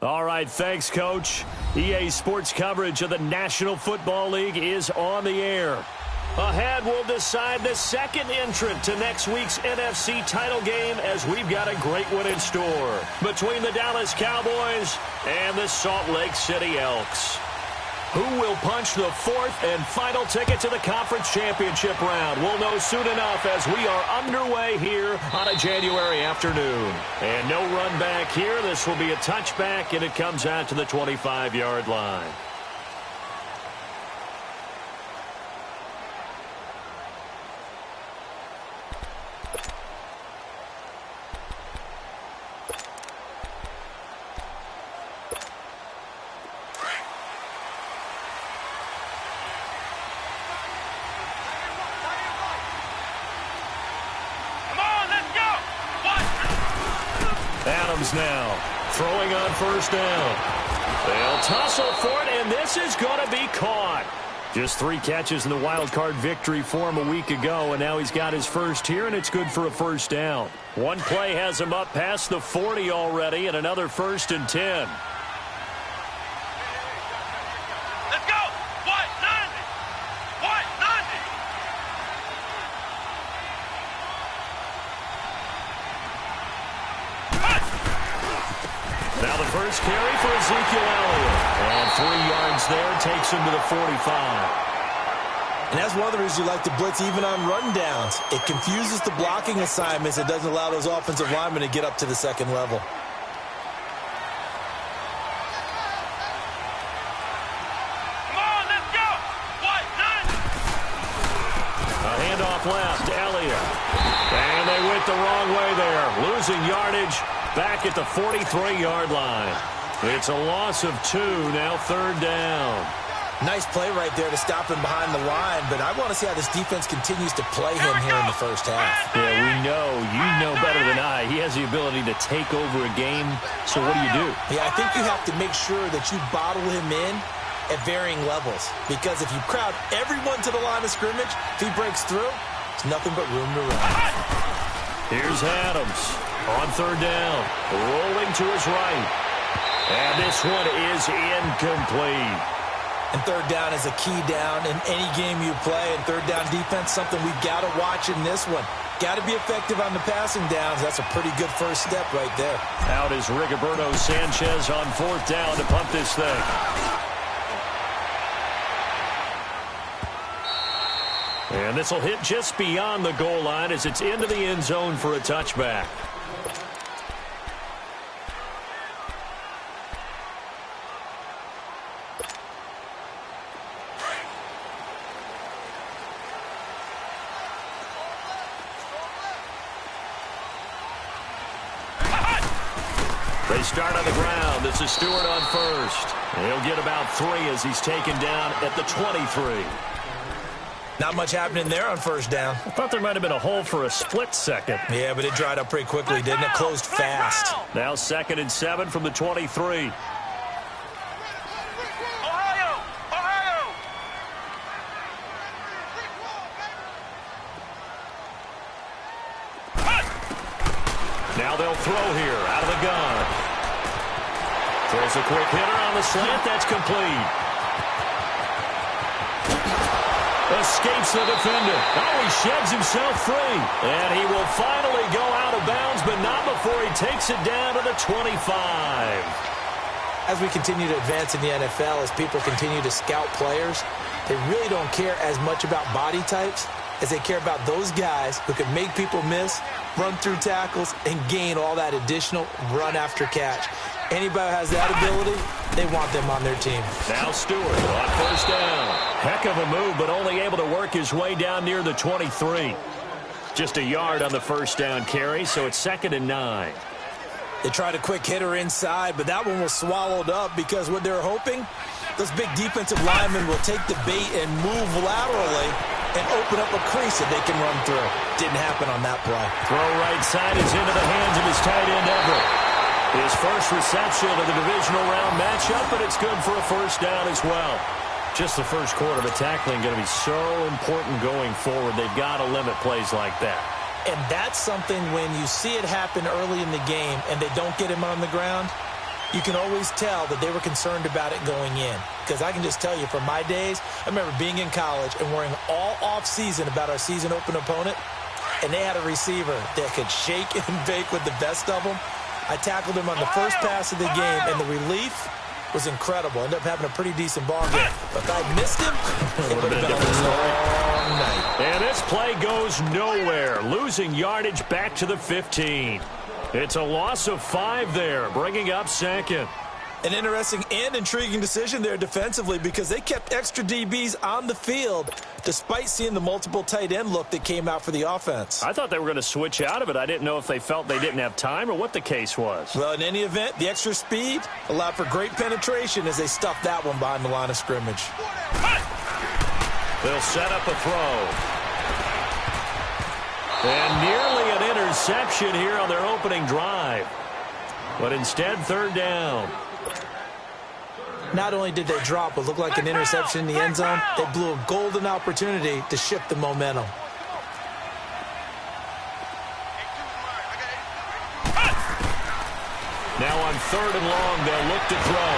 All right, thanks, Coach. EA Sports coverage of the National Football League is on the air. Ahead, we'll decide the second entrant to next week's NFC title game as we've got a great one in store between the Dallas Cowboys and the Salt Lake City Elks. Who will punch the fourth and final ticket to the conference championship round? We'll know soon enough as we are underway here on a January afternoon. And no run back here. This will be a touchback, and it comes out to the 25-yard line. Now throwing on first down. They'll tussle for it, and this is going to be caught. Just 3 catches in the wild card victory for him a week ago, and now he's got his first here, and it's good for a first down. One play has him up past the 40 already, and another 1st and 10. Let's go! What? 90! What? 90! Now the first carry for Ezekiel Elliott. And 3 yards there takes him to the 45. And that's one of the reasons you like to blitz even on rundowns. It confuses the blocking assignments. It doesn't allow those offensive linemen to get up to the second level. Come on, let's go! What? 90! A handoff left, Elliott. And they went the wrong way there. Losing yardage. Back at the 43-yard line. It's a loss of 2, now 3rd down. Nice play right there to stop him behind the line, but I want to see how this defense continues to play him here in the first half. Yeah, we know. You know better than I. He has the ability to take over a game, so what do? Yeah, I think you have to make sure that you bottle him in at varying levels, because if you crowd everyone to the line of scrimmage, if he breaks through, it's nothing but room to run. Here's Adams. On 3rd down, rolling to his right. And this one is incomplete. And 3rd down is a key down in any game you play. And 3rd down defense, something we've got to watch in this one. Got to be effective on the passing downs. That's a pretty good first step right there. Out is Rigoberto Sanchez on 4th down to punt this thing. And this will hit just beyond the goal line as it's into the end zone for a touchback. They start on the ground. This is Stewart on first. He'll get about 3 as he's taken down at the 23. Not much happening there on first down. I thought there might have been a hole for a split second. Yeah, but it dried up pretty quickly, didn't it? Closed fast. Now 2nd and 7 from the 23. Now they'll throw here out of the gun. Throws a quick hitter on the slant. That's complete. Escapes the defender. Oh, he sheds himself free. And he will finally go out of bounds, but not before he takes it down to the 25. As we continue to advance in the NFL, as people continue to scout players, they really don't care as much about body types as they care about those guys who can make people miss, run through tackles, and gain all that additional run after catch. Anybody who has that ability, they want them on their team. Now Stewart on first down. Heck of a move, but only able to work his way down near the 23. Just a yard on the first down carry, so it's 2nd and 9. They tried a quick hitter inside, but that one was swallowed up because what they're hoping, those big defensive linemen will take the bait and move laterally and open up a crease that they can run through. Didn't happen on that play. Throw right side is into the hands of his tight end, Everett. His first reception of the divisional round matchup, but it's good for a first down as well. Just the first quarter, but tackling going to be so important going forward. They've got to limit plays like that. And that's something when you see it happen early in the game and they don't get him on the ground, you can always tell that they were concerned about it going in. Because I can just tell you, from my days, I remember being in college and worrying all off-season about our season open opponent, and they had a receiver that could shake and bake with the best of them. I tackled him on the first pass of the game, and the relief was incredible. Ended up having a pretty decent ball game. But if I missed him, it would have been a long night. And this play goes nowhere, losing yardage back to the 15. It's a loss of 5 there, bringing up second. An interesting and intriguing decision there defensively, because they kept extra DBs on the field despite seeing the multiple tight end look that came out for the offense. I thought they were going to switch out of it. I didn't know if they felt they didn't have time or what the case was. Well, in any event, the extra speed allowed for great penetration as they stuffed that one behind the line of scrimmage. They'll set up a throw. And nearly an interception here on their opening drive. But instead, third down. Not only did they drop what looked like an interception in the end zone, they blew a golden opportunity to shift the momentum. Now on 3rd and long, they'll look to throw.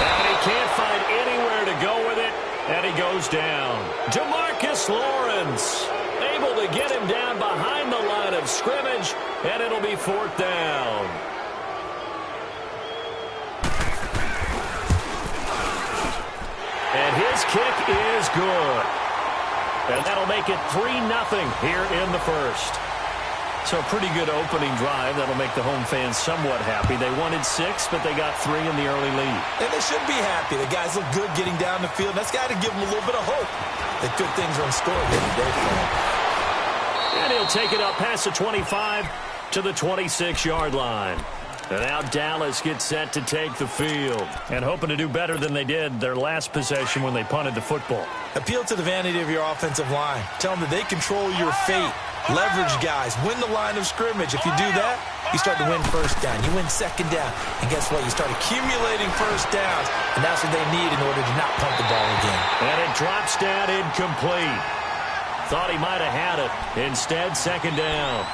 And he can't find anywhere to go with it, and he goes down. Jamarcus Lawrence able to get him down behind the line of scrimmage, and it'll be 4th down. And his kick is good. And that'll make it 3-0 here in the first. So a pretty good opening drive. That'll make the home fans somewhat happy. They wanted 6, but they got 3 in the early lead. And they should be happy. The guys look good getting down the field. That's got to give them a little bit of hope that good things are in store here today for them. And he'll take it up past the 25 to the 26-yard line. And now Dallas gets set to take the field. And hoping to do better than they did their last possession when they punted the football. Appeal to the vanity of your offensive line. Tell them that they control your fate. Leverage guys. Win the line of scrimmage. If you do that, you start to win first down. You win second down. And guess what? You start accumulating first downs. And that's what they need in order to not punt the ball again. And it drops down incomplete. Thought he might have had it. Instead, second down.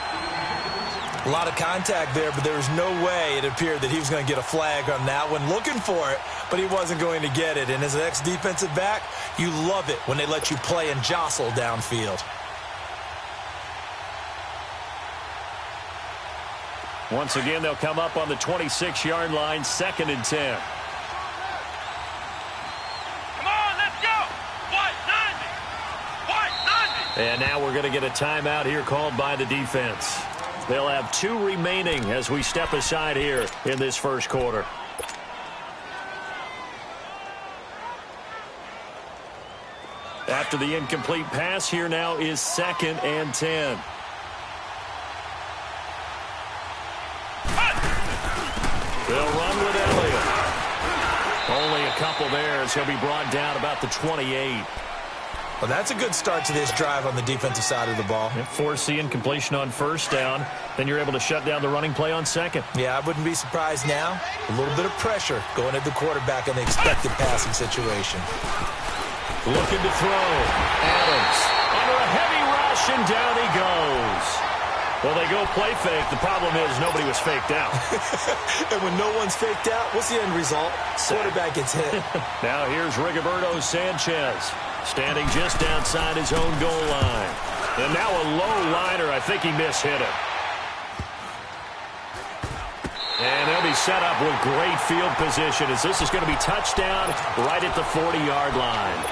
A lot of contact there, but there was no way it appeared that he was going to get a flag on that one. Looking for it, but he wasn't going to get it. And as an ex-defensive back, you love it when they let you play and jostle downfield. Once again, they'll come up on the 26-yard line, 2nd and 10. Come on, let's go. White 90. And now we're going to get a timeout here called by the defense. They'll have 2 remaining as we step aside here in this first quarter. After the incomplete pass, here now is 2nd and 10. They'll run with Elliott. Only a couple there as he'll be brought down about the 28. Well, that's a good start to this drive on the defensive side of the ball. Force the incompletion on first down. Then you're able to shut down the running play on second. Yeah, I wouldn't be surprised now. A little bit of pressure going at the quarterback in the expected passing situation. Looking to throw. Adams under a heavy rush, and down he goes. Well, they go play fake. The problem is nobody was faked out. And when no one's faked out, what's the end result? Quarterback gets hit. Now here's Rigoberto Sanchez, standing just outside his own goal line. And now a low liner. I think he mishit it. And they'll be set up with great field position as this is going to be touchdown right at the 40-yard line.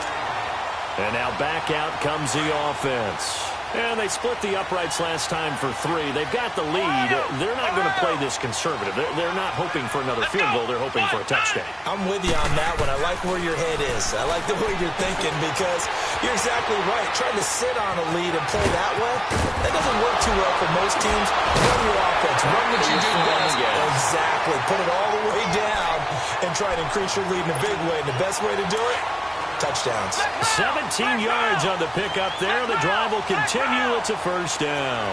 And now back out comes the offense. And they split the uprights last time for 3. They've got the lead. They're not going to play this conservative. They're not hoping for another field goal. They're hoping for a touchdown. I'm with you on that one. I like where your head is. I like the way you're thinking because you're exactly right. Trying to sit on a lead and play that way, that doesn't work too well for most teams. Run your offense. Run what you do best. Exactly. Put it all the way down and try to increase your lead in a big way. And the best way to do it, touchdowns. 17 yards on the pickup there. The drive will continue. It's a first down.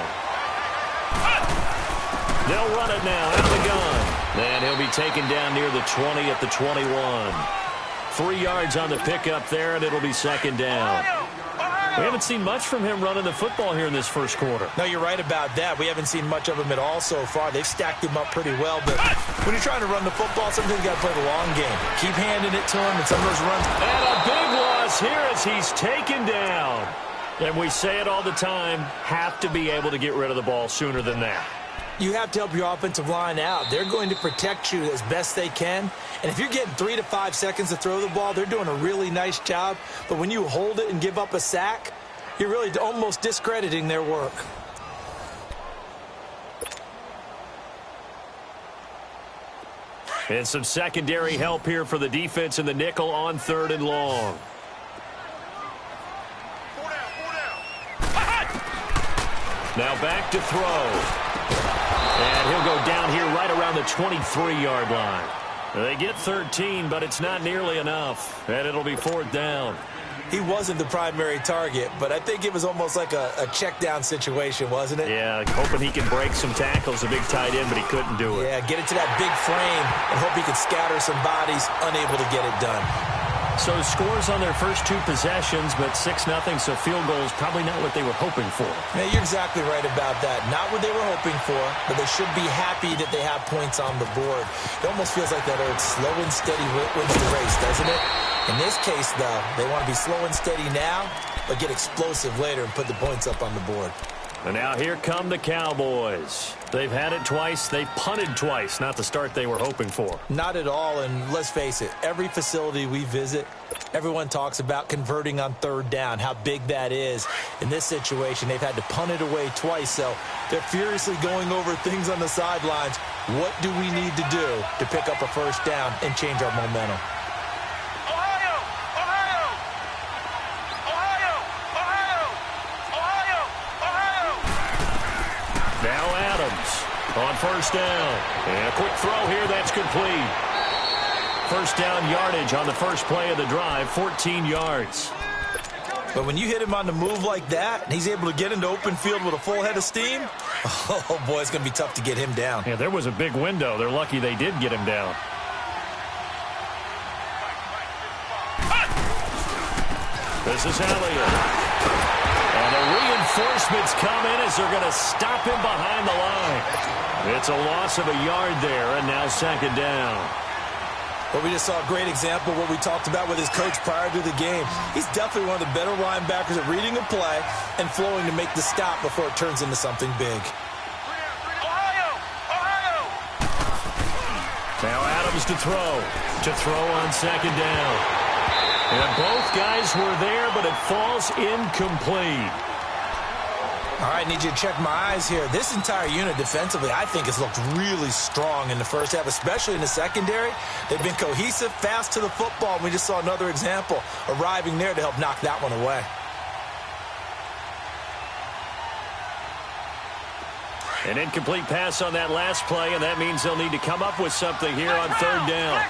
They'll run it now out of the gun. And he'll be taken down near the 20 at the 21. 3 yards on the pickup there, and it'll be second down. We haven't seen much from him running the football here in this first quarter. No, you're right about that. We haven't seen much of him at all so far. They've stacked him up pretty well, but when you're trying to run the football, sometimes you got to play the long game. Keep handing it to him, and some of those runs. And a big loss here as he's taken down. And we say it all the time, have to be able to get rid of the ball sooner than that. You have to help your offensive line out. They're going to protect you as best they can. And if you're getting 3 to 5 seconds to throw the ball, they're doing a really nice job. But when you hold it and give up a sack, you're really almost discrediting their work. And some secondary help here for the defense in the nickel on 3rd and long. Now back to throw. And he'll go down here right around the 23-yard line. They get 13, but it's not nearly enough. And it'll be 4th down. He wasn't the primary target, but I think it was almost like a check-down situation, wasn't it? Yeah, hoping he can break some tackles, a big tight end, but he couldn't do it. Yeah, get it to that big frame and hope he could scatter some bodies, unable to get it done. So scores on their first 2 possessions, but 6-0, so field goal is probably not what they were hoping for. Yeah, you're exactly right about that. Not what they were hoping for, but they should be happy that they have points on the board. It almost feels like that old slow and steady wins the race, doesn't it? In this case, though, they want to be slow and steady now, but get explosive later and put the points up on the board. And now here come the Cowboys. They've had it twice. They've punted twice. Not the start they were hoping for. Not at all, and let's face it, every facility we visit, everyone talks about converting on 3rd down, how big that is. In this situation, they've had to punt it away twice, so they're furiously going over things on the sidelines. What do we need to do to pick up a 1st down and change our momentum? On 1st down. And a quick throw here, that's complete. 1st down yardage on the first play of the drive, 14 yards. But when you hit him on the move like that, and he's able to get into open field with a full head of steam, oh boy, it's going to be tough to get him down. Yeah, there was a big window. They're lucky they did get him down. This is Elliott. And the reinforcements come in as they're going to stop him behind the line. It's a loss of a yard there, and now 2nd down. Well, we just saw a great example of what we talked about with his coach prior to the game. He's definitely one of the better linebackers at reading a play and flowing to make the stop before it turns into something big. Now Adams to throw. To throw on 2nd down. And both guys were there, but it falls incomplete. All right, need you to check my eyes here. This entire unit defensively, I think, has looked really strong in the first half, especially in the secondary. They've been cohesive, fast to the football, and we just saw another example arriving there to help knock that one away. An incomplete pass on that last play, and that means they'll need to come up with something here on 3rd down.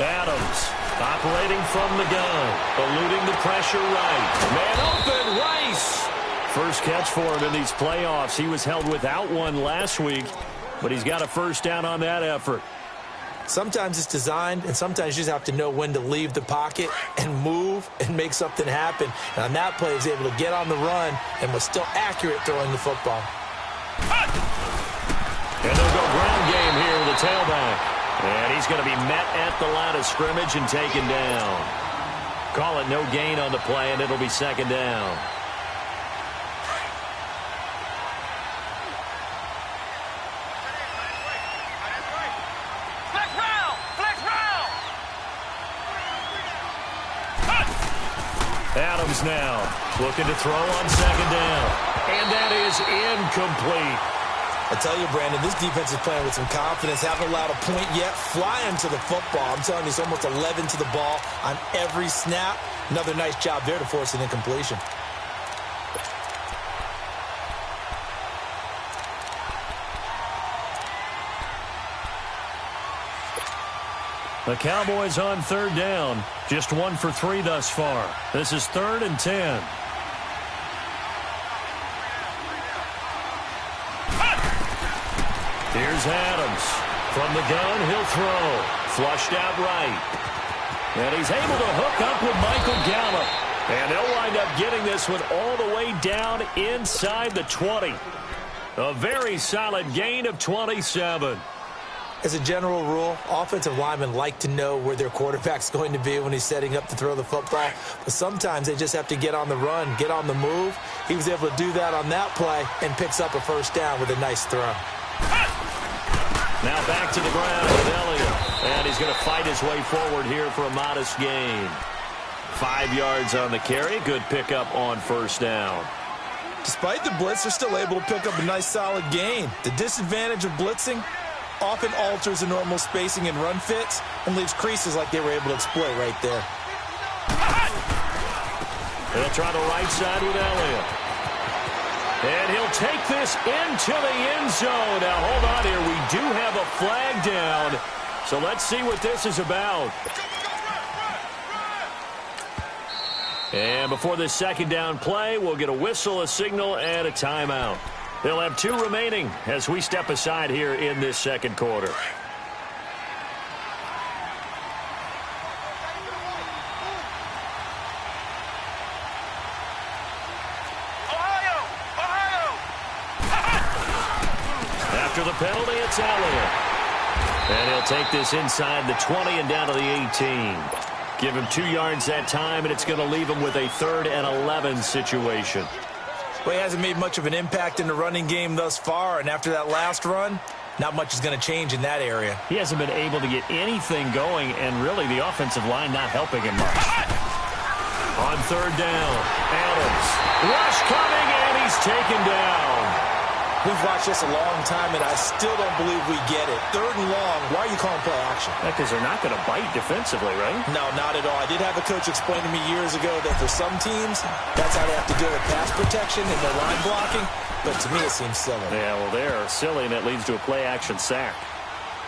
Adams operating from the gun, eluding the pressure right. Man open, Rice. First catch for him in these playoffs. He was held without one last week, but he's got a 1st down on that effort. Sometimes it's designed, and sometimes you just have to know when to leave the pocket and move and make something happen. And on that play, he was able to get on the run and was still accurate throwing the football. And they'll go ground game here with the tailback. And he's going to be met at the line of scrimmage and taken down. Call it no gain on the play, and it'll be 2nd down. Adams now looking to throw on 2nd down. And that is incomplete. I tell you, Brandon, this defense is playing with some confidence. Haven't allowed a point yet. Flying to the football. I'm telling you, it's almost 11 to the ball on every snap. Another nice job there to force an incompletion. The Cowboys on third down. Just 1 for 3 thus far. This is 3rd and 10. Here's Adams. From the gun, he'll throw. Flushed out right. And he's able to hook up with Michael Gallup. And they'll wind up getting this one all the way down inside the 20. A very solid gain of 27. As a general rule, offensive linemen like to know where their quarterback's going to be when he's setting up to throw the football. But sometimes they just have to get on the run, get on the move. He was able to do that on that play and picks up a first down with a nice throw. Now back to the ground with Elliott. And he's going to fight his way forward here for a modest gain. 5 yards on the carry. Good pickup on first down. Despite the blitz, they're still able to pick up a nice solid gain. The disadvantage of blitzing often alters the normal spacing and run fits and leaves creases like they were able to exploit right there. They'll try the right side with Elliott. And he'll take this into the end zone. Now, hold on here. We do have a flag down. So let's see what this is about. And before this second down play, we'll get a whistle, a signal, and a timeout. They'll have 2 remaining as we step aside here in this second quarter. After the penalty, it's Elliott. And he'll take this inside the 20 and down to the 18. Give him 2 yards that time, and it's going to leave him with a 3rd and 11 situation. Well, he hasn't made much of an impact in the running game thus far, and after that last run, not much is going to change in that area. He hasn't been able to get anything going, and really the offensive line not helping him much. On third down, Adams. Rush coming, and he's taken down. We've watched this a long time, and I still don't believe we get it. 3rd and long, why are you calling play action? Because they're not going to bite defensively, right? No, not at all. I did have a coach explain to me years ago that for some teams, that's how they have to deal with pass protection and their line blocking. But to me, it seems silly. Yeah, well, they're silly, and it leads to a play-action sack.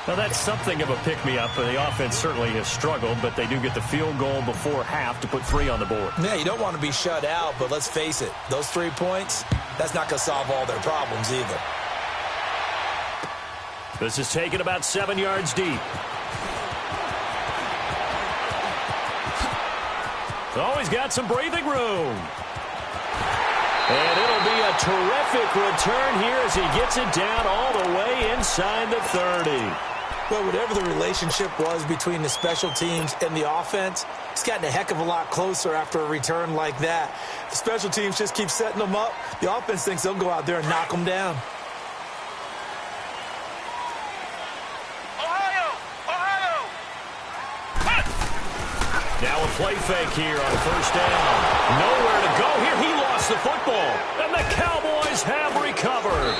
Now, that's something of a pick-me-up, and the offense certainly has struggled, but they do get the field goal before half to put 3 on the board. Yeah, you don't want to be shut out, but let's face it, those 3 points, that's not going to solve all their problems either. This is taken about 7 yards deep. Oh, he's got some breathing room. And it'll be a terrific return here as he gets it down all the way inside the 30. Well, whatever the relationship was between the special teams and the offense, it's gotten a heck of a lot closer after a return like that. The special teams just keep setting them up. The offense thinks they'll go out there and knock them down. Now a play fake here on first down. Nowhere to go here. He lost the football. And the Cowboys have recovered.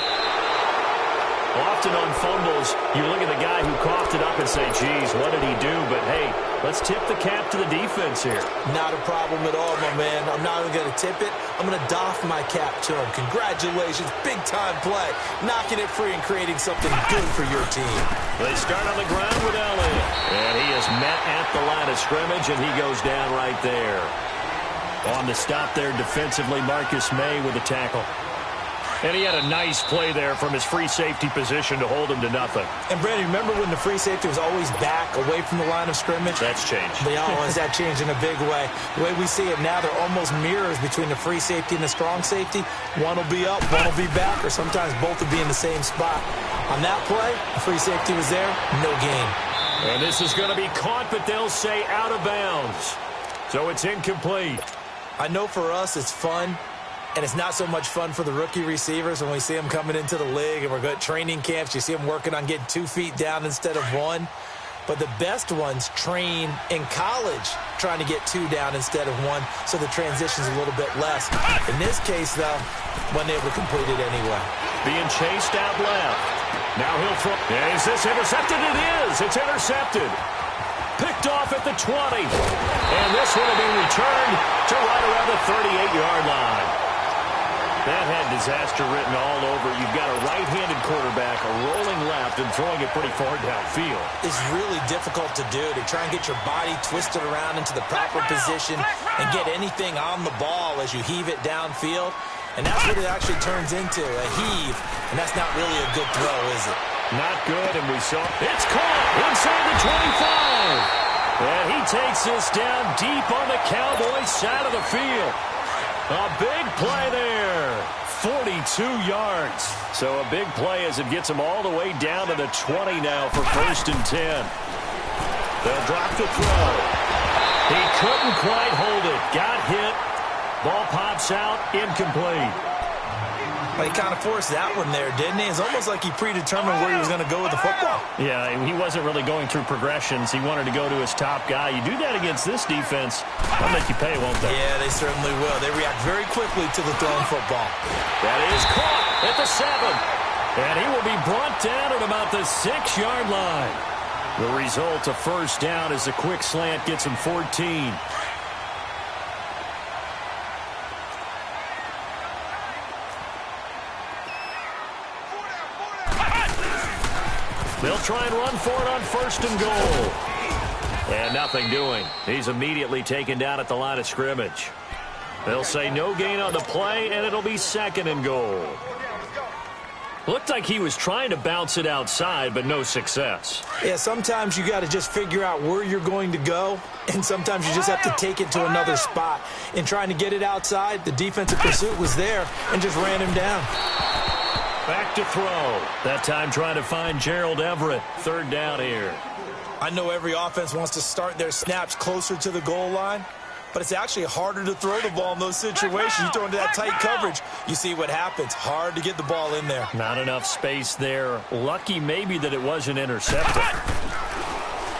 Often on fumbles, you look at the guy who coughed it up and say, geez, what did he do? But, hey, let's tip the cap to the defense here. Not a problem at all, my man. I'm not even going to tip it. I'm going to doff my cap to him. Congratulations. Big-time play. Knocking it free and creating something good for your team. They start on the ground with Elliott. And he is met at the line of scrimmage, and he goes down right there. On the stop there defensively, Marcus May with the tackle. And he had a nice play there from his free safety position to hold him to nothing. And, Brandon, remember when the free safety was always back away from the line of scrimmage? That's changed. Yeah, has that changed in a big way? The way we see it now, they're almost mirrors between the free safety and the strong safety. One will be up, one will be back, or sometimes both will be in the same spot. On that play, the free safety was there, no gain. And this is going to be caught, but they'll say out of bounds. So it's incomplete. I know for us it's fun. And it's not so much fun for the rookie receivers when we see them coming into the league and we're going to training camps. You see them working on getting 2 feet down instead of 1. But the best ones train in college trying to get 2 down instead of 1, so the transition's a little bit less. In this case, though, when they were completed anyway. Being chased out left. Now he'll throw. Is this intercepted? It is. It's intercepted. Picked off at the 20. And this one will be returned to right around the 38-yard line. That had disaster written all over it. You've got a right-handed quarterback, a rolling left, left and throwing it pretty far downfield. It's really difficult to do, to try and get your body twisted around into the proper position and get anything on the ball as you heave it downfield. And that's what it actually turns into, a heave. And that's not really a good throw, is it? Not good, and we saw it's caught inside the 25. And he takes this down deep on the Cowboys' side of the field. A big play there. 42 yards. So a big play as it gets him all the way down to the 20 now for 1st and 10. They'll drop the throw. He couldn't quite hold it. Got hit. Ball pops out. Incomplete. Well, he kind of forced that one there, didn't he? It's almost like he predetermined where he was going to go with the football. Yeah, he wasn't really going through progressions. He wanted to go to his top guy. You do that against this defense, they'll make you pay, won't they? Yeah, they certainly will. They react very quickly to the thrown football. That is caught at the 7. And he will be brought down at about the 6-yard line. The result, a first down as a quick slant gets him 14. They'll try and run for it on 1st and goal. And nothing doing. He's immediately taken down at the line of scrimmage. They'll say no gain on the play, and it'll be 2nd and goal. Looked like he was trying to bounce it outside, but no success. Yeah, sometimes you got to just figure out where you're going to go, and sometimes you just have to take it to another spot. In trying to get it outside, the defensive pursuit was there and just ran him down. Back to throw. That time trying to find Gerald Everett. 3rd down here. I know every offense wants to start their snaps closer to the goal line, but it's actually harder to throw the ball in those situations. You throw into that tight coverage, you see what happens. Hard to get the ball in there. Not enough space there. Lucky maybe that it wasn't intercepted.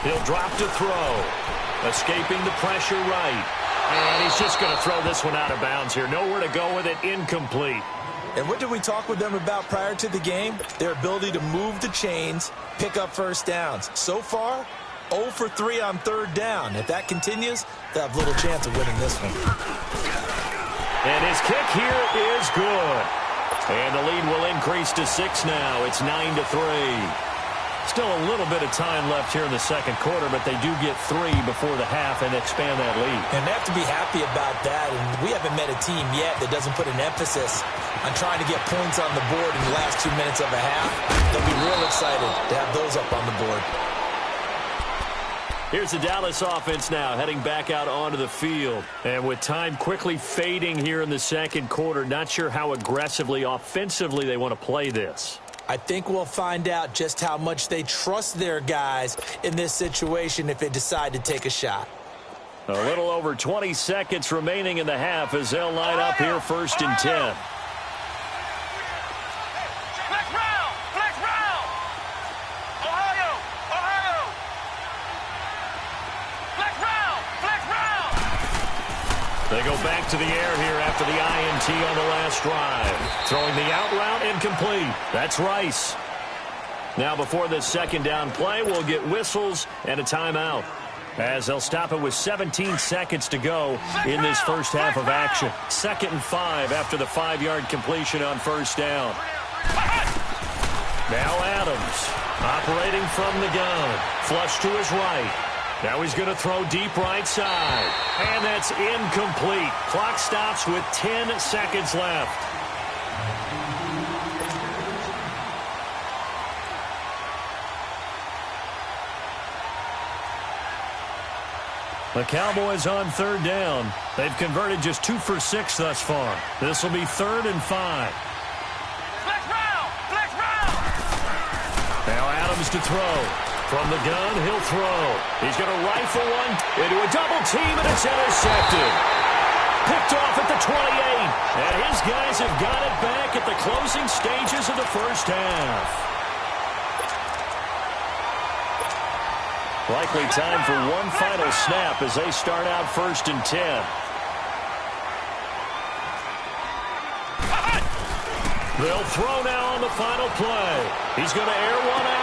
He'll drop to throw. Escaping the pressure right. And he's just going to throw this one out of bounds here. Nowhere to go with it. Incomplete. And what did we talk with them about prior to the game? Their ability to move the chains, pick up first downs. So far, 0 for 3 on 3rd down. If that continues, they'll have little chance of winning this one. And his kick here is good. And the lead will increase to 6 now. It's 9-3. Still a little bit of time left here in the 2nd quarter, but they do get 3 before the half and expand that lead. And they have to be happy about that. And we haven't met a team yet that doesn't put an emphasis on trying to get points on the board in the last 2 minutes of a half. They'll be real excited to have those up on the board. Here's the Dallas offense now heading back out onto the field. And with time quickly fading here in the 2nd quarter, not sure how aggressively, offensively they want to play this. I think we'll find out just how much they trust their guys in this situation if they decide to take a shot. A little over 20 seconds remaining in the half as they'll line up here 1st and 10. They go back to the air here after the INT on the last drive. Throwing the out route incomplete. That's Rice. Now before this 2nd down play, we'll get whistles and a timeout, as they'll stop it with 17 seconds to go in this first half of action. 2nd and 5 after the 5-yard completion on 1st down. Now Adams operating from the gun. Flush to his right. Now he's going to throw deep right side. And that's incomplete. Clock stops with 10 seconds left. The Cowboys on 3rd down. They've converted just 2 for 6 thus far. This will be 3rd and 5. Now Adams to throw. From the gun, he'll throw. He's going to rifle one into a double team, and it's intercepted. Picked off at the 28. And his guys have got it back at the closing stages of the first half. Likely time for one final snap as they start out 1st and 10. They'll throw now on the final play. He's going to air one out.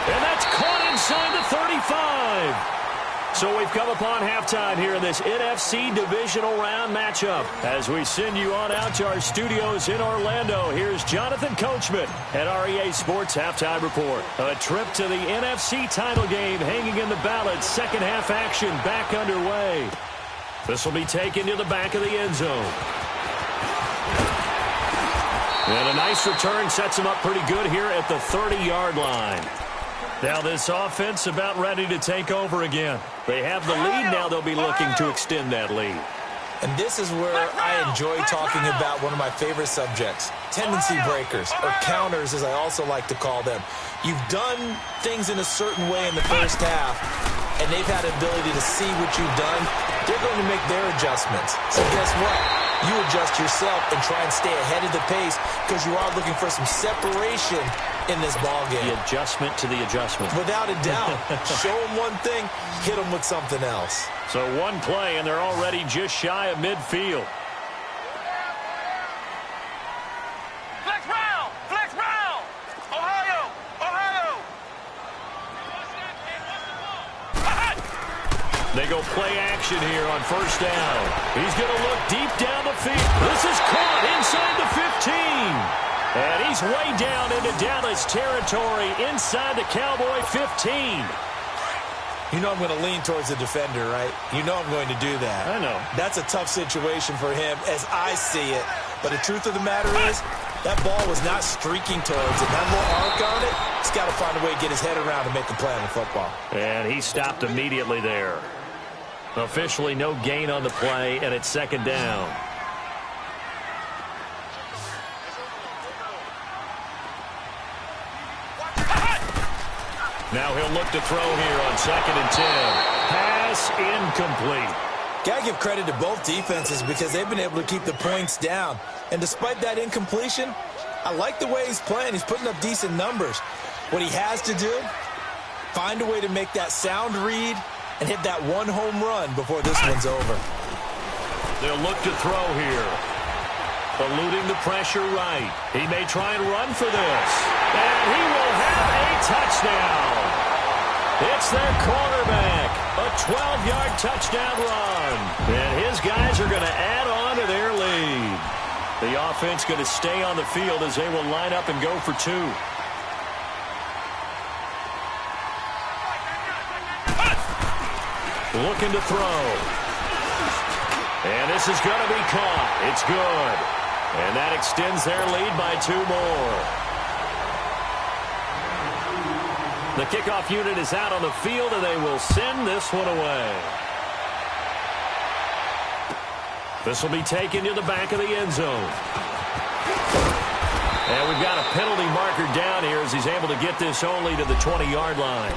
And that's caught inside the 35. So we've come upon halftime here in this NFC Divisional Round matchup. As we send you on out to our studios in Orlando, here's Jonathan Coachman at REA Sports Halftime Report. A trip to the NFC title game hanging in the balance. Second half action back underway. This will be taken to the back of the end zone. And a nice return sets him up pretty good here at the 30-yard line. Now this offense about ready to take over again. They have the lead. Now they'll be looking to extend that lead. And this is where I enjoy talking about one of my favorite subjects, tendency breakers, or counters as I also like to call them. You've done things in a certain way in the first half, and they've had the ability to see what you've done. They're going to make their adjustments. So guess what? You adjust yourself and try and stay ahead of the pace because you are looking for some separation in this ballgame. The adjustment to the adjustment. Without a doubt. Show them one thing, hit them with something else. So one play, and they're already just shy of midfield. Flex round! Flex round! Ohio! Ohio! They go play action here on first down. He's going to look deep down the field. This is caught inside the 15. And he's way down into Dallas territory inside the Cowboy 15. You know I'm going to lean towards the defender, right? You know I'm going to do that. I know. That's a tough situation for him as I see it. But the truth of the matter is, that ball was not streaking towards it. That little arc on it, he's got to find a way to get his head around to make the play on the football. And he stopped immediately there. Officially no gain on the play, and it's second down. Now he'll look to throw here on 2nd and 10. Pass incomplete. Got to give credit to both defenses because they've been able to keep the points down. And despite that incompletion, I like the way he's playing. He's putting up decent numbers. What he has to do, find a way to make that sound read and hit that one home run before this one's over. They'll look to throw here. Eluding the pressure right. He may try and run for this. And he will have a touchdown. It's their quarterback. A 12-yard touchdown run. And his guys are going to add on to their lead. The offense going to stay on the field as they will line up and go for two. Looking to throw. And this is going to be caught. It's good. And that extends their lead by 2 more. The kickoff unit is out on the field, and they will send this one away. This will be taken to the back of the end zone. And we've got a penalty marker down here as he's able to get this only to the 20-yard line.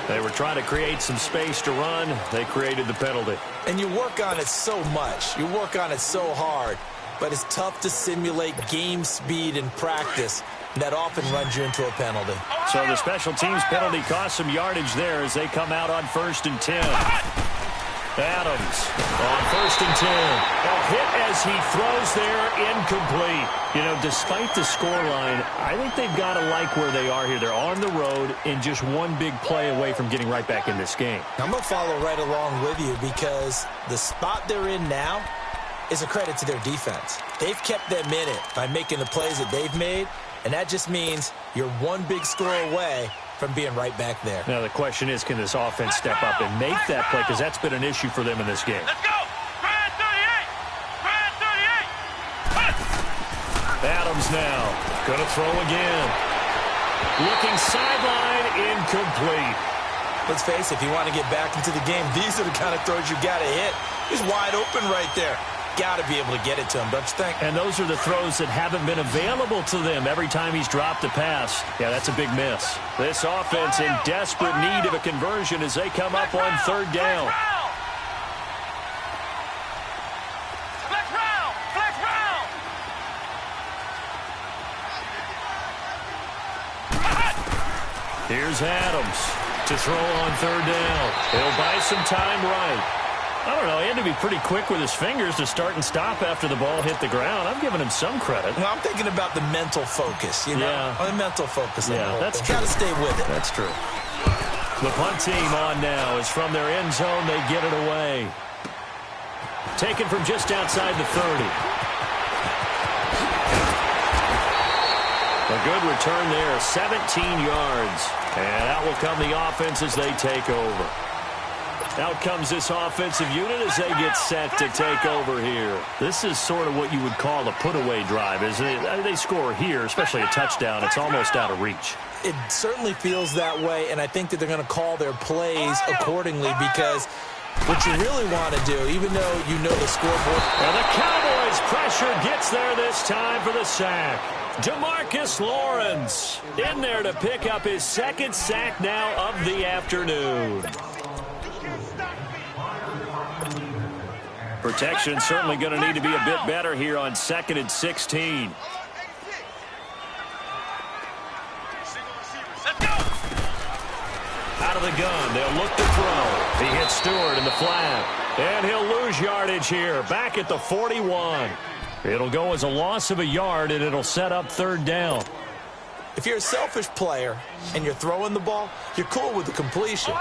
They were trying to create some space to run. They created the penalty. And you work on it so much. You work on it so hard. But it's tough to simulate game speed in practice. That often runs you into a penalty. So the special teams penalty cost some yardage there as they come out on 1st and 10. Adams on 1st and 10. A hit as he throws there, incomplete. You know, despite the scoreline, I think they've got to like where they are here. They're on the road and just one big play away from getting right back in this game. I'm going to follow right along with you because the spot they're in now is a credit to their defense. They've kept them in it by making the plays that they've made, and that just means you're one big score away from being right back there. Now the question is, can this offense step up and make that play? Because that's been an issue for them in this game. Let's go! Grand 38! Grand 38! Adams now. Going to throw again. Looking sideline, incomplete. Let's face it, if you want to get back into the game, these are the kind of throws you got to hit. He's wide open right there. Got to be able to get it to him, don't you think? And those are the throws that haven't been available to them every time he's dropped a pass. Yeah, that's a big miss. This offense in desperate need of a conversion as they come up on 3rd down. Flex round! Flex round! Here's Adams to throw on 3rd down. He'll buy some time right. I don't know, he had to be pretty quick with his fingers to start and stop after the ball hit the ground. I'm giving him some credit. Well, I'm thinking about the mental focus, you know? Yeah. The mental focus. Yeah, that's true. Got to stay with it. That's true. The punt team on now is from their end zone. They get it away. Taken from just outside the 30. A good return there, 17 yards. And out will come the offense as they take over. Out comes this offensive unit as they get set to take over here. This is sort of what you would call a put-away drive, isn't it? They score here, especially a touchdown. It's almost out of reach. It certainly feels that way, and I think that they're going to call their plays accordingly because what you really want to do, even though you know the scoreboard. Well, the Cowboys' pressure gets there this time for the sack. Demarcus Lawrence in there to pick up his second sack now of the afternoon. Protection certainly going to need to be a bit better here on 2nd and 16. Out of the gun, they'll look to throw. He hits Stewart in the flat, and he'll lose yardage here, back at the 41. It'll go as a loss of a yard, and it'll set up 3rd down. If you're a selfish player and you're throwing the ball, you're cool with the completion.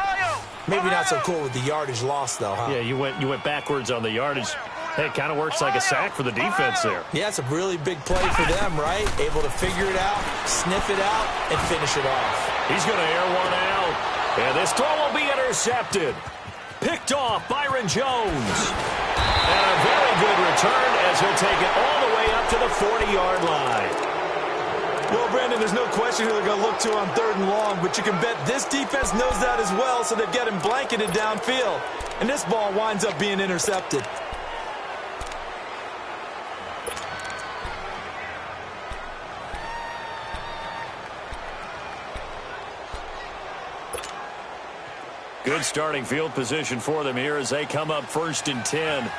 Maybe not so cool with the yardage loss, though, huh? Yeah, you went backwards on the yardage. Hey, it kind of works like a sack for the defense there. Yeah, it's a really big play for them, right? Able to figure it out, sniff it out, and finish it off. He's going to air one out. And this throw will be intercepted. Picked off Byron Jones. And a very good return as he'll take it all the way up to the 40-yard line. Well, Brandon, there's no question who they're going to look to on 3rd and long, but you can bet this defense knows that as well, so they've got him blanketed downfield. And this ball winds up being intercepted. Good starting field position for them here as they come up 1st and 10.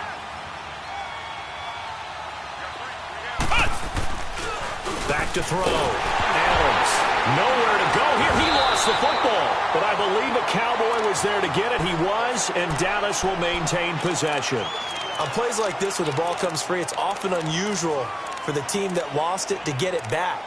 Back to throw. Adams. Nowhere to go here. He lost the football. But I believe a Cowboy was there to get it. He was, and Dallas will maintain possession. On plays like this, when the ball comes free, it's often unusual for the team that lost it to get it back.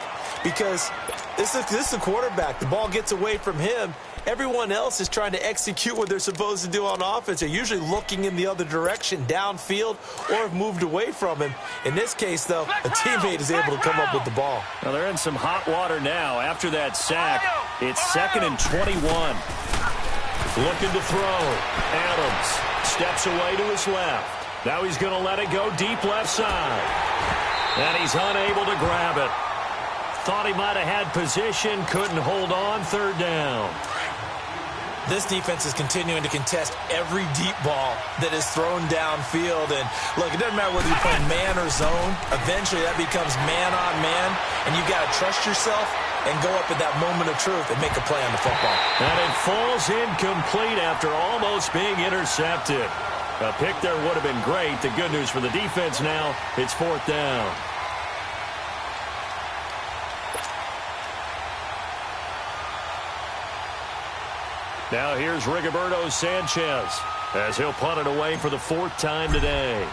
Because this is a quarterback. The ball gets away from him. Everyone else is trying to execute what they're supposed to do on offense. They're usually looking in the other direction, downfield, or have moved away from him. In this case, though, a teammate is able to come up with the ball. Now they're in some hot water now. After that sack, it's 2nd and 21. Looking to throw. Adams steps away to his left. Now he's going to let it go deep left side. And he's unable to grab it. Thought he might have had position, couldn't hold on, 3rd down. This defense is continuing to contest every deep ball that is thrown downfield. And, look, it doesn't matter whether you're playing man or zone. Eventually, that becomes man-on-man, and you've got to trust yourself and go up at that moment of truth and make a play on the football. And it falls incomplete after almost being intercepted. A pick there would have been great. The good news for the defense now, it's 4th down. Now here's Rigoberto Sanchez as he'll punt it away for the 4th time today.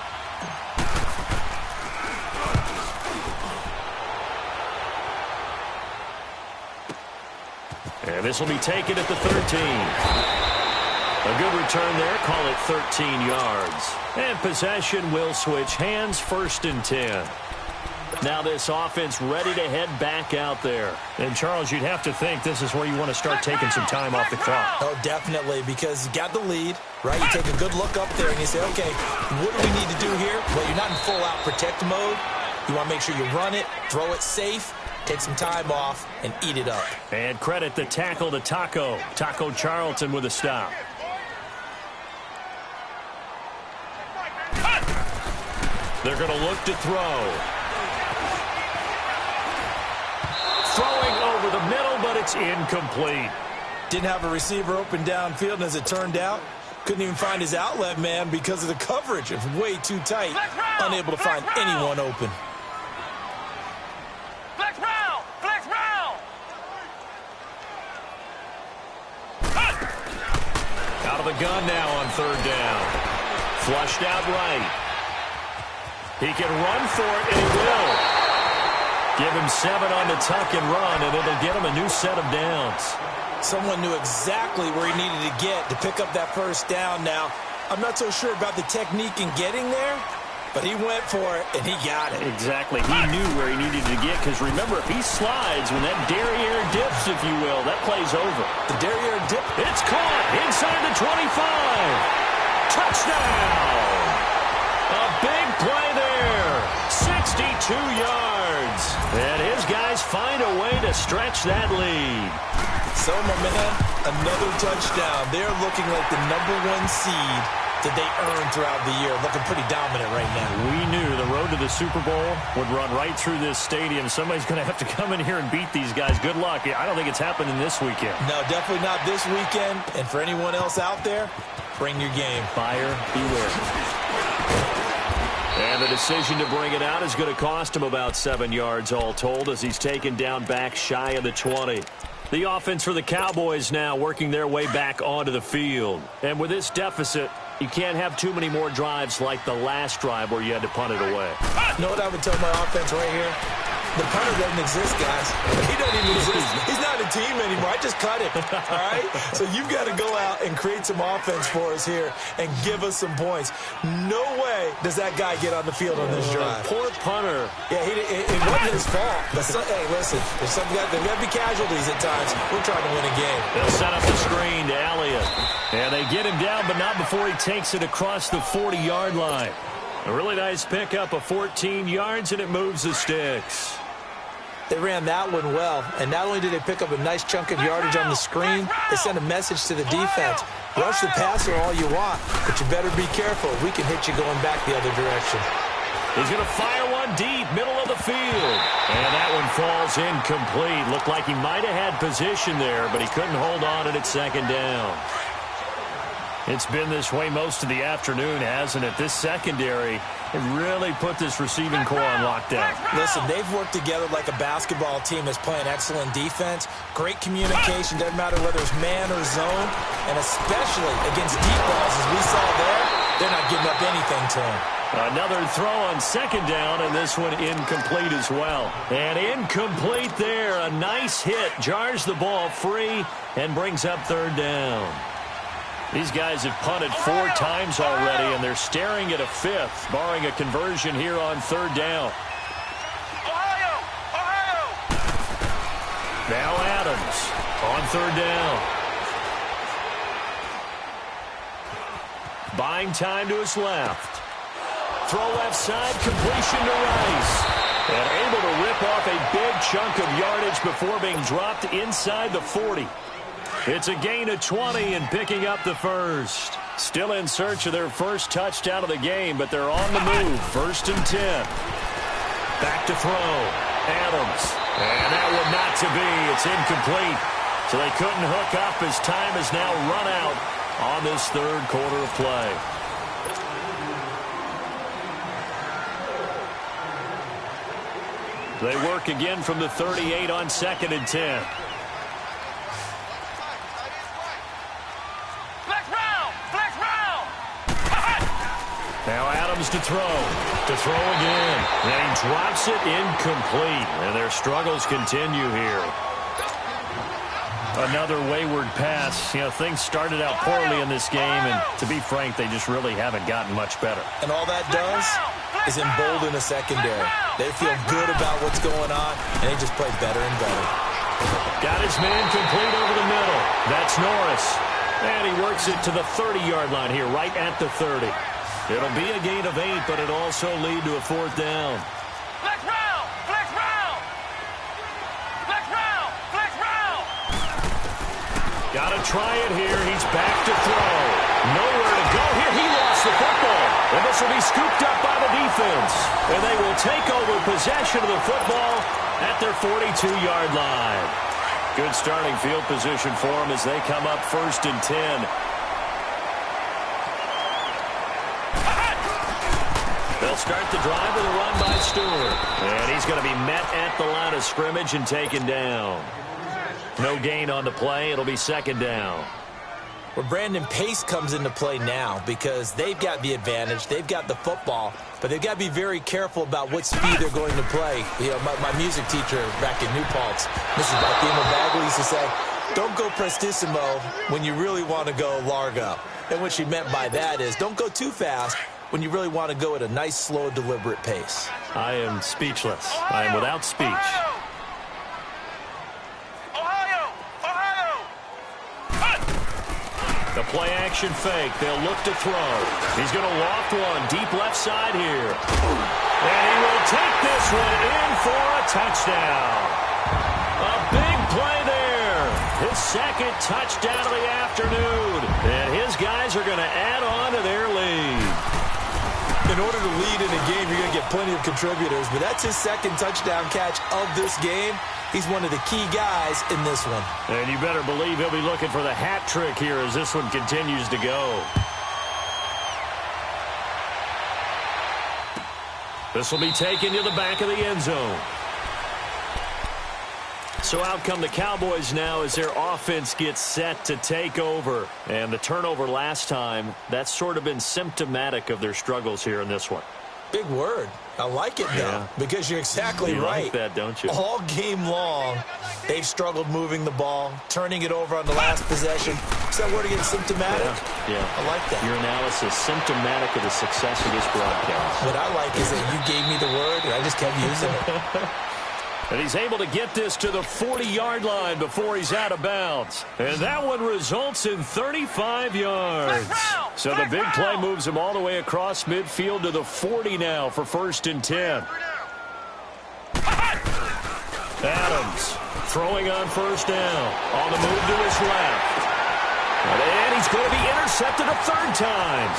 And this will be taken at the 13. A good return there. Call it 13 yards. And possession will switch hands, 1st and 10. Now this offense ready to head back out there. And, Charles, you'd have to think this is where you want to start taking some time off the clock. Oh, definitely, because you got the lead, right? You take a good look up there and you say, okay, what do we need to do here? Well, you're not in full-out protect mode. You want to make sure you run it, throw it safe, take some time off, and eat it up. And credit the tackle to Taco. Taco Charlton with a stop. They're going to look to throw. Throwing over the middle, but it's incomplete. Didn't have a receiver open downfield, and as it turned out, couldn't even find his outlet man because of the coverage. It's way too tight, unable to find anyone open. Flex round! Flex round! Out of the gun now on 3rd down. Flushed out right. He can run for it, and he will. Give him 7 on the tuck and run, and it'll get him a new set of downs. Someone knew exactly where he needed to get to pick up that first down. Now, I'm not so sure about the technique in getting there, but he went for it, and he got it. Exactly. He knew where he needed to get, because remember, if he slides, when that derriere dips, if you will, that play's over. The derriere dip. It's caught inside the 25. Touchdown. A big play there. 62 yards. And his guys find a way to stretch that lead. So, my man, another touchdown. They're looking like the #1 seed that they earned throughout the year. Looking pretty dominant right now. We knew the road to the Super Bowl would run right through this stadium. Somebody's going to have to come in here and beat these guys. Good luck. I don't think it's happening this weekend. No, definitely not this weekend. And for anyone else out there, bring your game. Buyer beware. And the decision to bring it out is going to cost him about 7 yards all told, as he's taken down back shy of the 20. The offense for the Cowboys now working their way back onto the field. And with this deficit, you can't have too many more drives like the last drive where you had to punt it away. You know what I would tell my offense right here? The punter doesn't exist, guys. He doesn't even exist. He's not a team anymore. I just cut it, all right? So you've got to go out and create some offense for us here and give us some points. No way does that guy get on the field on this drive. Poor punter. Yeah, it wasn't his fault. But hey, listen, there's got to be casualties at times. We're trying to win a game. They'll set up the screen to Elliott. And they get him down, but not before he takes it across the 40-yard line. A really nice pickup of 14 yards, and it moves the sticks. They ran that one well, and not only did they pick up a nice chunk of yardage on the screen, they sent a message to the defense. Rush the passer all you want, but you better be careful. We can hit you going back the other direction. He's going to fire one deep, middle of the field. And that one falls incomplete. Looked like he might have had position there, but he couldn't hold on at second down. It's been this way most of the afternoon, hasn't it? This secondary, it really put this receiving core on lockdown. Listen, they've worked together like a basketball team that's playing excellent defense. Great communication, doesn't matter whether it's man or zone. And especially against deep balls, as we saw there, they're not giving up anything to him. Another throw on second down, and this one incomplete as well. And incomplete there. A nice hit. Jars the ball free and brings up third down. These guys have punted 4 times already, and they're staring at a 5th, barring a conversion here on third down. Ohio! Now Adams on third down. Buying time to his left. Throw left side, completion to Rice. And able to rip off a big chunk of yardage before being dropped inside the 40. It's a gain of 20 and picking up the first. Still in search of their first touchdown of the game, but they're on the move. 1st and 10. Back to throw. Adams. And that one not to be. It's incomplete. So they couldn't hook up as time has now run out on this third quarter of play. They work again from the 38 on 2nd and 10. Now Adams to throw. To throw again. And he drops it incomplete. And their struggles continue here. Another wayward pass. You know, things started out poorly in this game, and to be frank, they just really haven't gotten much better. And all that does is embolden the secondary. They feel good about what's going on, and they just play better and better. Got his man complete over the middle. That's Norris. And he works it to the 30-yard line here, right at the 30. It'll be a gain of 8, but it'll also lead to a 4th down. Flex round! Flex round! Flex round! Flex round! Got to try it here. He's back to throw. Nowhere to go here. He lost the football. And this will be scooped up by the defense. And they will take over possession of the football at their 42-yard line. Good starting field position for them as they come up 1st and 10. They'll start the drive with a run by Stewart. And he's going to be met at the line of scrimmage and taken down. No gain on the play. It'll be 2nd down. where Brandon Pace comes into play now because they've got the advantage. They've got the football, but they've got to be very careful about what speed they're going to play. You know, my music teacher back in New Paltz, Mrs. Bathema Bagley, used to say, don't go prestissimo when you really want to go largo. And what she meant by that is don't go too fast when you really want to go at a nice, slow, deliberate pace. I am speechless. I am without speech. The play-action fake. They'll look to throw. He's going to loft one deep left side here. And he will take this one in for a touchdown. A big play there. His second touchdown of the afternoon. And his guys are going to add on to their lead. In order to lead in a game, you're going to get plenty of contributors, but that's his second touchdown catch of this game. He's one of the key guys in this one. And you better believe he'll be looking for the hat trick here as this one continues to go. This will be taken to the back of the end zone. So out come the Cowboys now as their offense gets set to take over. And the turnover last time, that's sort of been symptomatic of their struggles here in this one. Big word. I like it, though, because you're exactly right. You like that, don't you? All game long, they've struggled moving the ball, turning it over on the last possession. Is that word again, symptomatic? Yeah. I like that. Your analysis, symptomatic of the success of this broadcast. What I like is that you gave me the word, and I just kept using it. And he's able to get this to the 40-yard line before he's out of bounds. And that one results in 35 yards. So the big play moves him all the way across midfield to the 40 now for 1st and 10. Adams throwing on 1st down. On the move to his left. And he's going to be intercepted a 3rd time.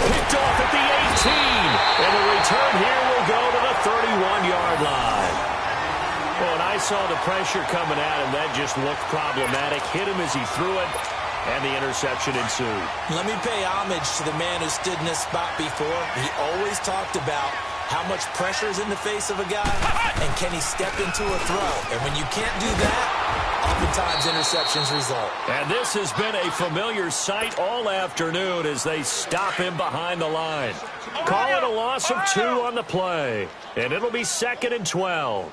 Picked off at the 18. And the return here will go to the 31-yard line. Well, and I saw the pressure coming at him. That just looked problematic. Hit him as he threw it, and the interception ensued. Let me pay homage to the man who stood in this spot before. He always talked about how much pressure is in the face of a guy, and can he step into a throw. And when you can't do that, oftentimes interceptions result. And this has been a familiar sight all afternoon as they stop him behind the line. Call it a loss of 2 on the play, and it'll be 2nd and 12.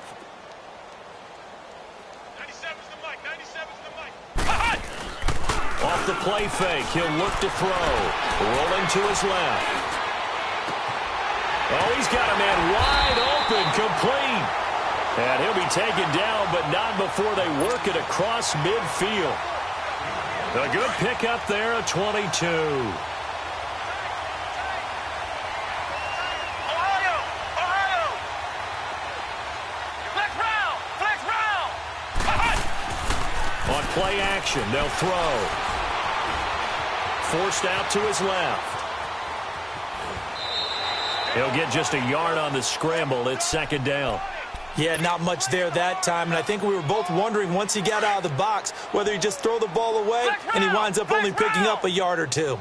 Off the play fake, he'll look to throw. Rolling to his left. Oh, he's got a man wide open, complete. And he'll be taken down, but not before they work it across midfield. A good pickup there at 22. On play action, they'll throw. Forced out to his left. He'll get just a yard on the scramble. It's 2nd down. Yeah, not much there that time, and I think we were both wondering once he got out of the box whether he'd just throw the ball away, and he winds up only picking up a yard or 2.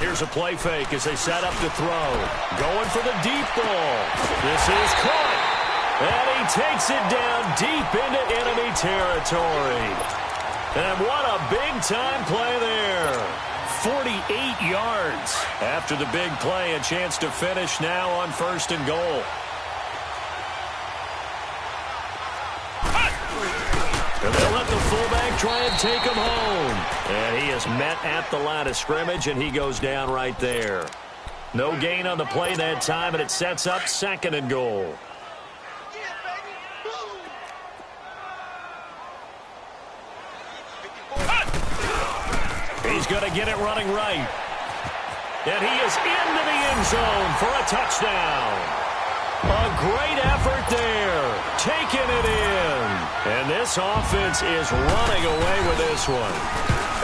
Here's a play fake as they set up to throw. Going for the deep ball. This is caught. And he takes it down deep into enemy territory. And what a big-time play there. 48 yards. After the big play, a chance to finish now on 1st and goal. And they'll let the fullback try and take him home. And he is met at the line of scrimmage, and he goes down right there. No gain on the play that time, and it sets up 2nd and goal. He's going to get it running right. And he is into the end zone for a touchdown. A great effort there. Taking it in. And this offense is running away with this one.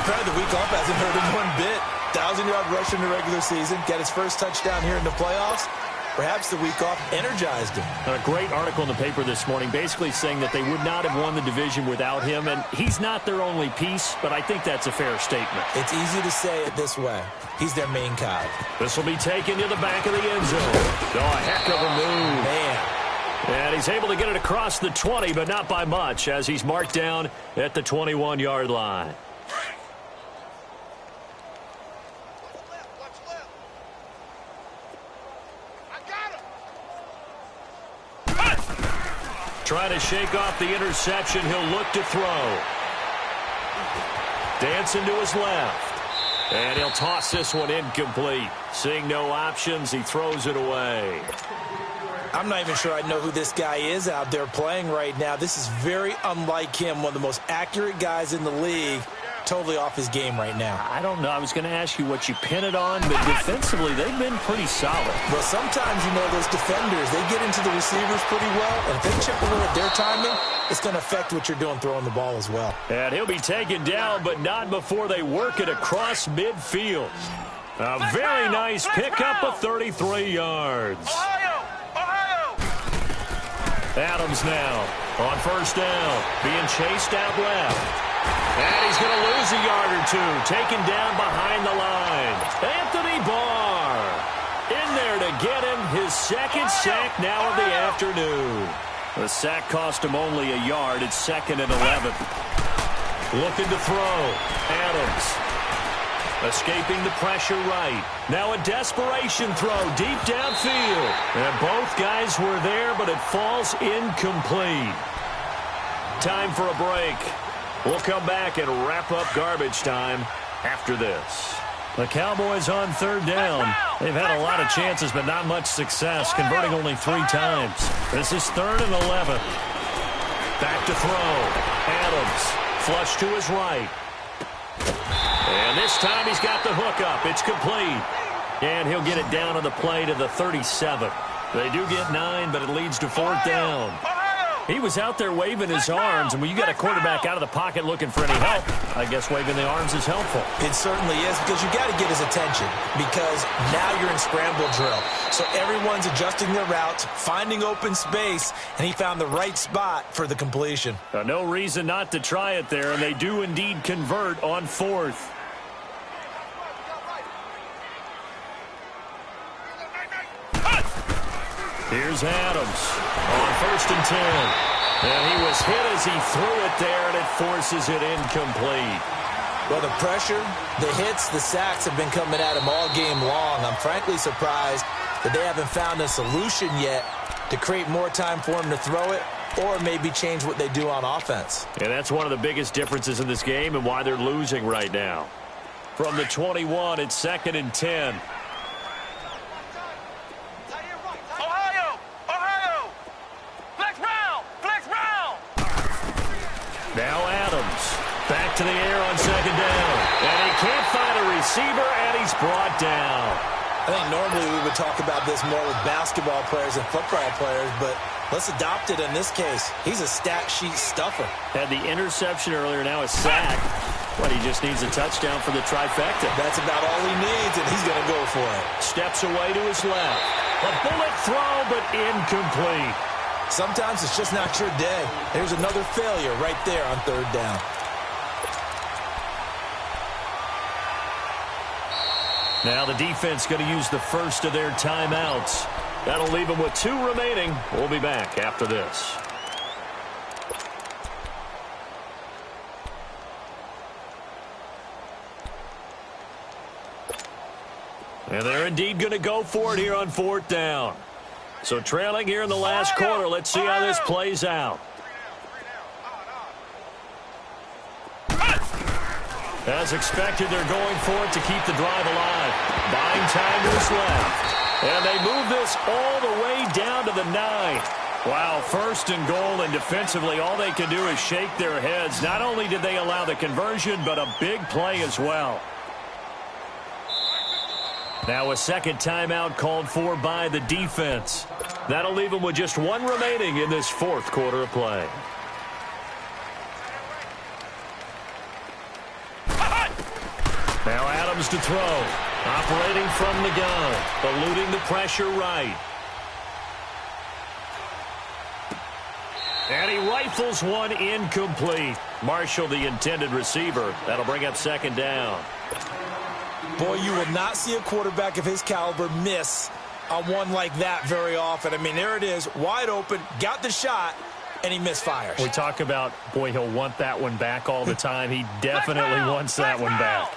Apparently the week off hasn't hurt him one bit. 1,000-yard rush in the regular season. Got his first touchdown here in the playoffs. Perhaps the week off energized him. A great article in the paper this morning basically saying that they would not have won the division without him. And he's not their only piece, but I think that's a fair statement. It's easy to say it this way. He's their main guy. This will be taken to the back of the end zone. Oh, a heck of a move. Man. And And he's able to get it across the 20, but not by much, as he's marked down at the 21-yard line. Trying to shake off the interception. He'll look to throw. Dancing to his left. And he'll toss this one incomplete. Seeing no options, he throws it away. I'm not even sure I know who this guy is out there playing right now. This is very unlike him, one of the most accurate guys in the league. Totally off his game right now. I don't know. I was going to ask you what you pin it on, but defensively, they've been pretty solid. Well, sometimes, you know, those defenders, they get into the receivers pretty well, and if they chip away at their timing, it's going to affect what you're doing throwing the ball as well. And he'll be taken down, but not before they work it across midfield. A very nice pickup of 33 yards. Adams now on first down, being chased out left. And he's going to lose a yard or two, taken down behind the line. Anthony Barr in there to get him his second sack now of the afternoon. The sack cost him only a yard. It's 2nd and 11. Looking to throw. Adams escaping the pressure right. Now a desperation throw deep downfield. And both guys were there, but it falls incomplete. Time for a break. We'll come back and wrap up garbage time after this. The Cowboys on third down. They've had a lot of chances, but not much success, converting only 3 times. This is 3rd and 11. Back to throw. Adams, flush to his right. And this time he's got the hook up. It's complete. And he'll get it down on the play to the 37. They do get 9, but it leads to 4th down. He was out there waving his arms, and when you got a quarterback out of the pocket looking for any help, I guess waving the arms is helpful. It certainly is, because you got to get his attention, because now you're in scramble drill. So everyone's adjusting their routes, finding open space, and he found the right spot for the completion. No reason not to try it there, and they do indeed convert on 4th. Here's Adams on 1st and 10. And he was hit as he threw it there, and it forces it incomplete. Well, the pressure, the hits, the sacks have been coming at him all game long. I'm frankly surprised that they haven't found a solution yet to create more time for him to throw it, or maybe change what they do on offense. And that's one of the biggest differences in this game and why they're losing right now. From the 21, it's 2nd and 10. Now Adams, back to the air on 2nd down. And he can't find a receiver, and he's brought down. I think normally we would talk about this more with basketball players and football players, but let's adopt it in this case. He's a stat sheet stuffer. Had the interception earlier, now a sack. But he just needs a touchdown for the trifecta. That's about all he needs, and he's going to go for it. Steps away to his left. A bullet throw, but incomplete. Sometimes it's just not your day. There's another failure right there on 3rd down. Now the defense going to use the first of their timeouts. That'll leave them with 2 remaining. We'll be back after this. And they're indeed going to go for it here on 4th down. So trailing here in the last quarter. Let's see how this plays out. As expected, they're going for it to keep the drive alive. Buying time to his left. And they move this all the way down to the 9. Wow, 1st and goal, and defensively all they can do is shake their heads. Not only did they allow the conversion, but a big play as well. Now a 2nd timeout called for by the defense. That'll leave them with just 1 remaining in this 4th quarter of play. Now Adams to throw. Operating from the gun. Eluding the pressure right. And he rifles one incomplete. Marshall, the intended receiver. That'll bring up 2nd down. Boy, you will not see a quarterback of his caliber miss on one like that very often. I mean, there it is, wide open, got the shot, and he misfires. We talk about, boy, he'll want that one back all the time. He definitely wants that one back.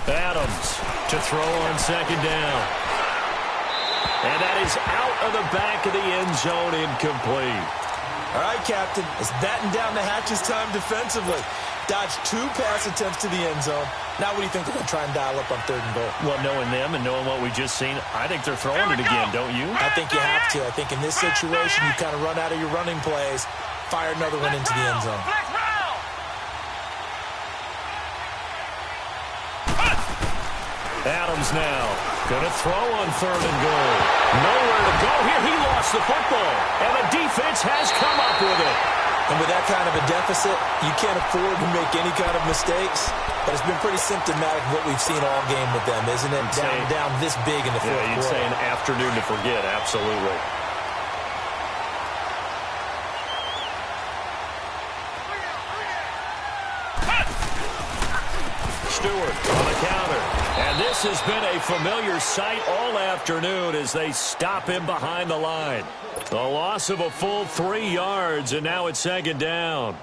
Adams to throw on second down. And that is out of the back of the end zone, incomplete. All right, Captain, it's batten down the hatches time defensively. Dodged 2 pass attempts to the end zone. Now what do you think they're going to try and dial up on 3rd and goal? Well, knowing them and knowing what we just seen, I think they're throwing it again, don't you? I think you have to. I think in this situation, you kind of run out of your running plays, fire another one into the end zone. Adams now going to throw on 3rd and goal. Nowhere to go here. He lost the football, and the defense has come up with it. And with that kind of a deficit, you can't afford to make any kind of mistakes. But it's been pretty symptomatic of what we've seen all game with them, isn't it? Down this big in the fourth quarter. You'd say an afternoon to forget, absolutely. Stewart on the counter. And this has been a familiar sight all afternoon as they stop him behind the line. The loss of a full 3 yards, and now it's 2nd down.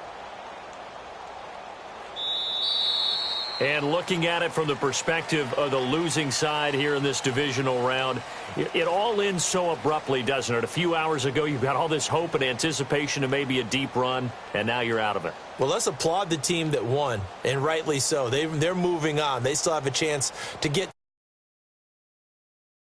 And looking at it from the perspective of the losing side here in this divisional round, it all ends so abruptly, doesn't it? A few hours ago, you've got all this hope and anticipation to maybe a deep run, and now you're out of it. Well, let's applaud the team that won, and rightly so. They're moving on. They still have a chance to get